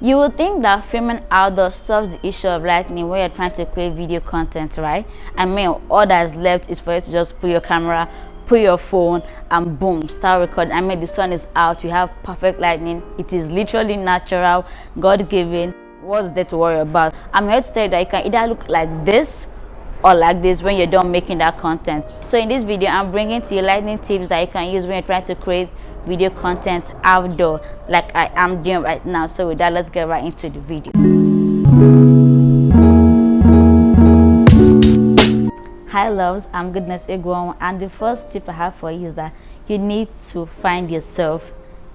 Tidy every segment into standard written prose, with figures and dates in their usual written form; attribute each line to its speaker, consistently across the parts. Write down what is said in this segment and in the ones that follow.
Speaker 1: You would think that filming outdoors solves the issue of lighting when you're trying to create video content, right? I mean, all that's left is for you to just put your camera, put your phone, and boom, start recording. I mean, the sun is out, you have perfect lighting. It is literally natural, God-given. What's there to worry about? I'm here to tell you that you can either look like this or like this when you're done making that content. So in this video, I'm bringing to you lighting tips that you can use when you're trying to create video content outdoor, like I am doing right now. So with that, let's get right into the video. Hi loves, I'm Goodness Egwon, and the first tip I have for you is that you need to find yourself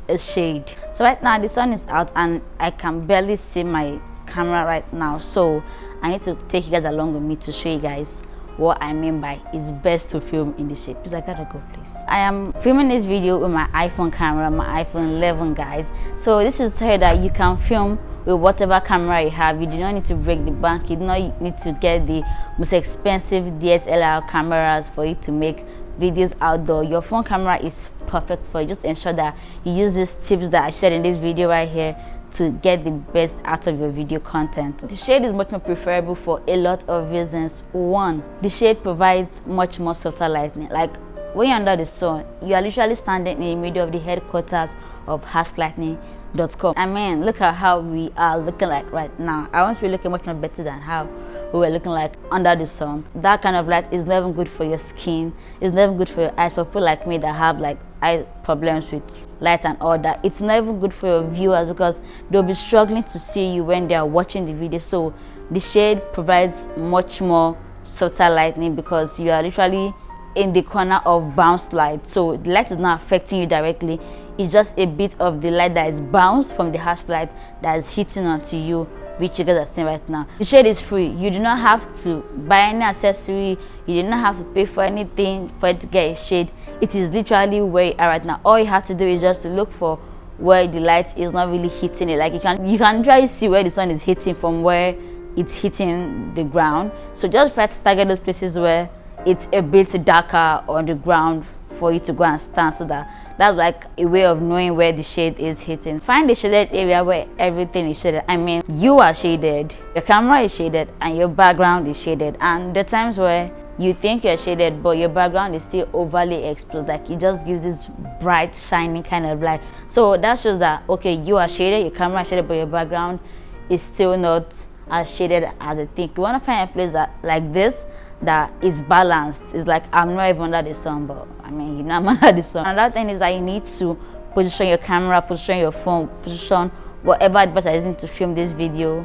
Speaker 1: a shade. So right now the sun is out and I can barely see my camera right now, so I need to take you guys along with me to show you guys what I mean by it's best to film in the shade. Please, I gotta go, please. I am filming this video with my iPhone camera, my iPhone 11, guys. So this is to tell you that you can film with whatever camera you have. You do not need to break the bank. You do not need to get the most expensive DSLR cameras for you to make videos outdoor. Your phone camera is perfect for you. Just ensure that you use these tips that I shared in this video right here to get the best out of your video content. The shade is much more preferable for a lot of reasons. One, the shade provides much more softer lighting. Like when you're under the sun, you are literally standing in the middle of the headquarters of hashlightning.com. I mean, look at how we are looking like right now. I want to be looking much more better than how we were looking like under the sun. That kind of light is never good for your skin. It's never good for your eyes. For people like me that have like eye problems with light and all that, it's not even good for your viewers because they'll be struggling to see you when they are watching the video. So the shade provides much more softer lighting because you are literally in the corner of bounced light, so the light is not affecting you directly. It's just a bit of the light that is bounced from the harsh light that is hitting onto you, which you guys are seeing right now. The shade is free. You do not have to buy any accessory. You do not have to pay for anything for it to get a shade. It is literally where you are right now. All you have to do is just to look for where the light is not really hitting it. Like you can try to see where the sun is hitting from where it's hitting the ground. So just try to target those places where it's a bit darker on the ground for you to go and stand, so that's like a way of knowing where the shade is hitting. Find the shaded area where everything is shaded. I mean, you are shaded, your camera is shaded, and your background is shaded. And the times where you think you're shaded but your background is still overly exposed, like it just gives this bright shining kind of light, so that shows that okay, you are shaded, your camera is shaded, but your background is still not as shaded as you think. You want to find a place that like this that is balanced. It's like I'm not even under the sun, but I mean, you know, I'm under the sun. Another thing is that you need to position your camera, position your phone, position whatever device you're using to film this video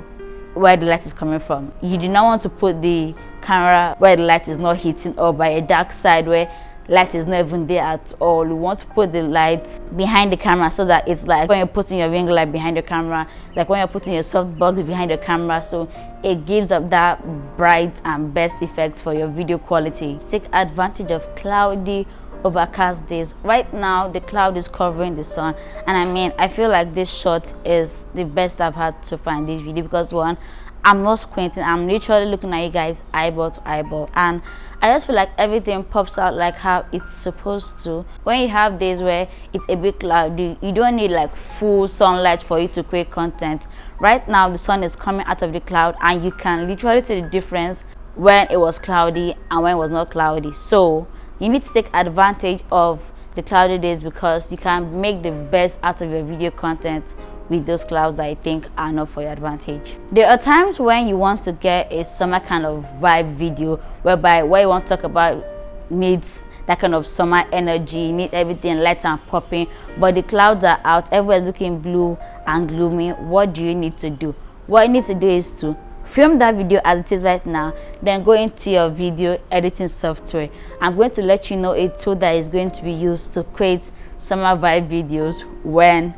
Speaker 1: where the light is coming from. You do not want to put the camera where the light is not hitting or by a dark side where light is not even there at all. You want to put the light behind the camera so that it's like when you're putting your ring light behind the camera, like when you're putting your softbox behind the camera, so it gives up that bright and best effects for your video quality. Take advantage of cloudy, overcast days. Right now the cloud is covering the sun, and I mean, I feel like this shot is the best I've had to find this video because one, I'm not squinting, I'm literally looking at you guys eyeball to eyeball, and I just feel like everything pops out like how it's supposed to. When you have days where it's a bit cloudy, you don't need like full sunlight for you to create content. Right now the sun is coming out of the cloud and you can literally see the difference when it was cloudy and when it was not cloudy. So you need to take advantage of the cloudy days because you can make the best out of your video content with those clouds that I think are not for your advantage. There are times when you want to get a summer kind of vibe video whereby what you want to talk about needs that kind of summer energy, need everything light and popping, but the clouds are out, everywhere's looking blue and gloomy. What do you need to do? What you need to do is to film that video as it is right now, then go into your video editing software. I'm going to let you know a tool that is going to be used to create summer vibe videos when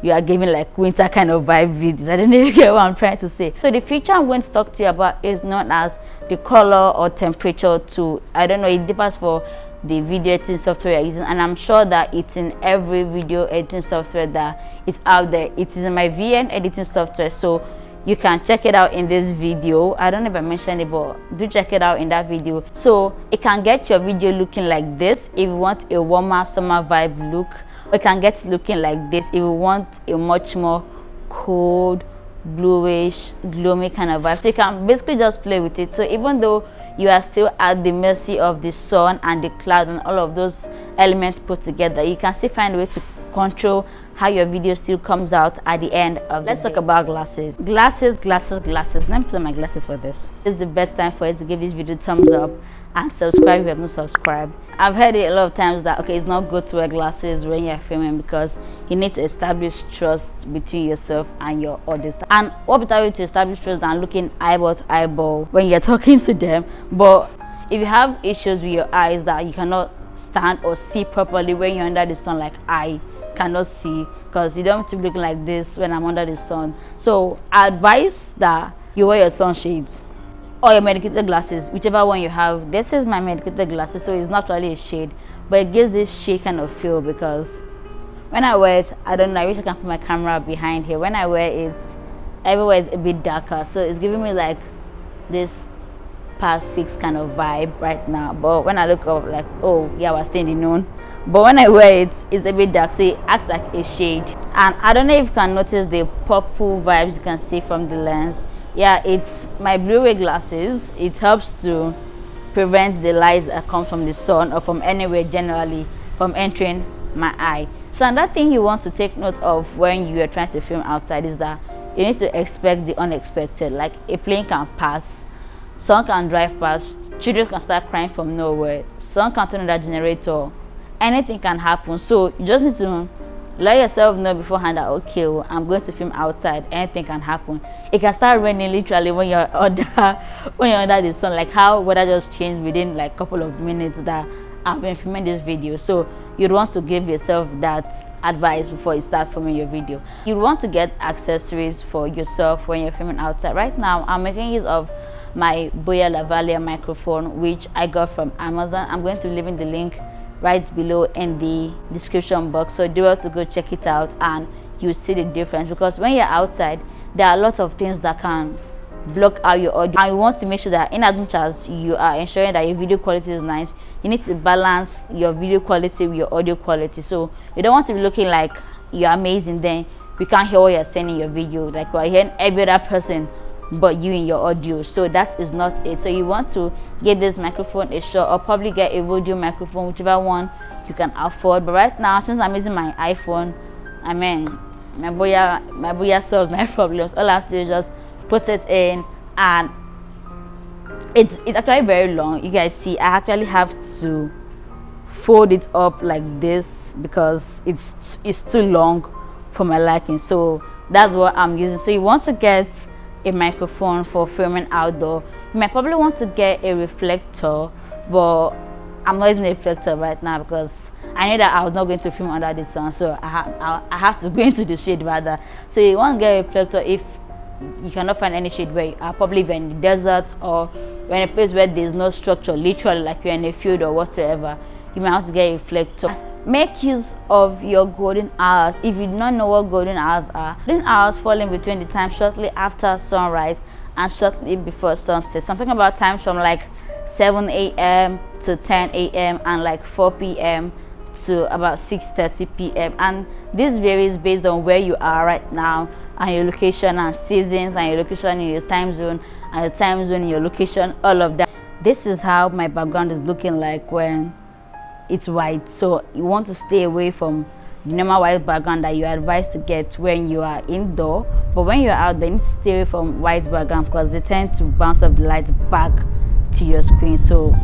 Speaker 1: you are giving like winter kind of vibe videos. I don't know if you get what I'm trying to say. So the feature I'm going to talk to you about is known as the color or temperature tool. I don't know, it differs for the video editing software you're using, and I'm sure that it's in every video editing software that is out there. It is in my VN editing software, so you can check it out in this video. I don't know if I mentioned it, but do check it out in that video. So it can get your video looking like this if you want a warmer summer vibe look, or you can get it looking like this if you want a much more cold, bluish, gloomy kind of vibe. So you can basically just play with it. So even though you are still at the mercy of the sun and the cloud and all of those elements put together, you can still find a way to control how your video still comes out at the end of the day. Let's talk about glasses. Glasses. Let me put on my glasses for this. This is the best time for you to give this video thumbs up and subscribe if you have not subscribed. I've heard it a lot of times that okay, it's not good to wear glasses when you're filming because you need to establish trust between yourself and your audience. And what better way to establish trust than looking eyeball to eyeball when you're talking to them? But if you have issues with your eyes that you cannot stand or see properly when you're under the sun, like I cannot see, because you don't have to be looking like this when I'm under the sun. So I advise that you wear your sunshades or your medicated glasses, whichever one you have. This is my medicated glasses, so it's not really a shade, but it gives this shade kind of feel, because when I wear it, I don't know, I wish I can put my camera behind here. When I wear it, everywhere is a bit darker, so it's giving me like this past 6 kind of vibe right now. But when I look up, like, oh yeah, we're staying in noon. But when I wear it, it's a bit dark, so it acts like a shade. And I don't know if you can notice the purple vibes you can see from the lens. Yeah, it's my Blu-ray glasses. It helps to prevent the light that comes from the sun or from anywhere generally from entering my eye. So another thing you want to take note of when you are trying to film outside is that you need to expect the unexpected. Like a plane can pass, someone can drive past, children can start crying from nowhere, someone can turn on that generator, anything can happen. So you just need to let yourself know beforehand that okay, well, I'm going to film outside, anything can happen. It can start raining literally when you're under the sun, like how weather just changed within like a couple of minutes that I've been filming this video. So you'd want to give yourself that advice before you start filming your video. You want to get accessories for yourself when you're filming outside. Right now I'm making use of my Boya Lavalier microphone, which I got from Amazon. I'm going to leave in the link right below in the description box, so do well to go check it out and you see the difference, because when you're outside there are a lot of things that can block out your audio, and you want to make sure that in as much as you are ensuring that your video quality is nice, you need to balance your video quality with your audio quality. So you don't want to be looking like you're amazing, then we can't hear what you're saying in your video, like we're hearing every other person but you in your audio. So that is not it. So you want to get this microphone a shot, or probably get a Vodio microphone, whichever one you can afford. But right now, since I'm using my iPhone, I mean my Boya solves my problems. All I have to do is just put it in, and it's actually very long. You guys see I actually have to fold it up like this because it's too long for my liking. So that's what I'm using. So you want to get a microphone for filming outdoor. You might probably want to get a reflector, but I'm not using a reflector right now because I knew that I was not going to film under the sun, so I have to go into the shade rather. So you want to get a reflector if you cannot find any shade where you are, probably in the desert or in a place where there's no structure, literally like you're in a field or whatsoever. You might have to get a reflector. Make use of your golden hours. If you do not know what golden hours fall in between the time shortly after sunrise and shortly before sunset. Something about times from like 7 a.m. to 10 a.m. and like 4 p.m. to about 6:30 p.m. and this varies based on where you are right now and your location and seasons and your location in your time zone and your time zone in your location, all of that. This is how my background is looking like when it's white. So you want to stay away from the normal white background that you're advised to get when you are indoor, but when you're out there, you need to stay away from white background because they tend to bounce off the lights back to your screen. So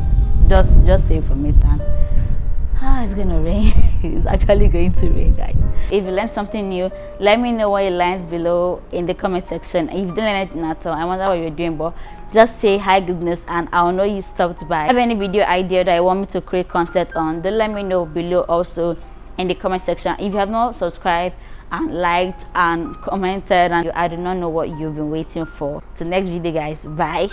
Speaker 1: just stay from it. And it's gonna rain. It's actually going to rain, guys. If you learned something new, let me know what you learned below in the comment section. If you didn't learn anything at all, I wonder what you're doing, but just say hi goodness and I'll know you stopped by. If you have any video idea that you want me to create content on, then let me know below also in the comment section. If you have not subscribed and liked and commented and I do not know what you've been waiting for. Till next video, guys. Bye.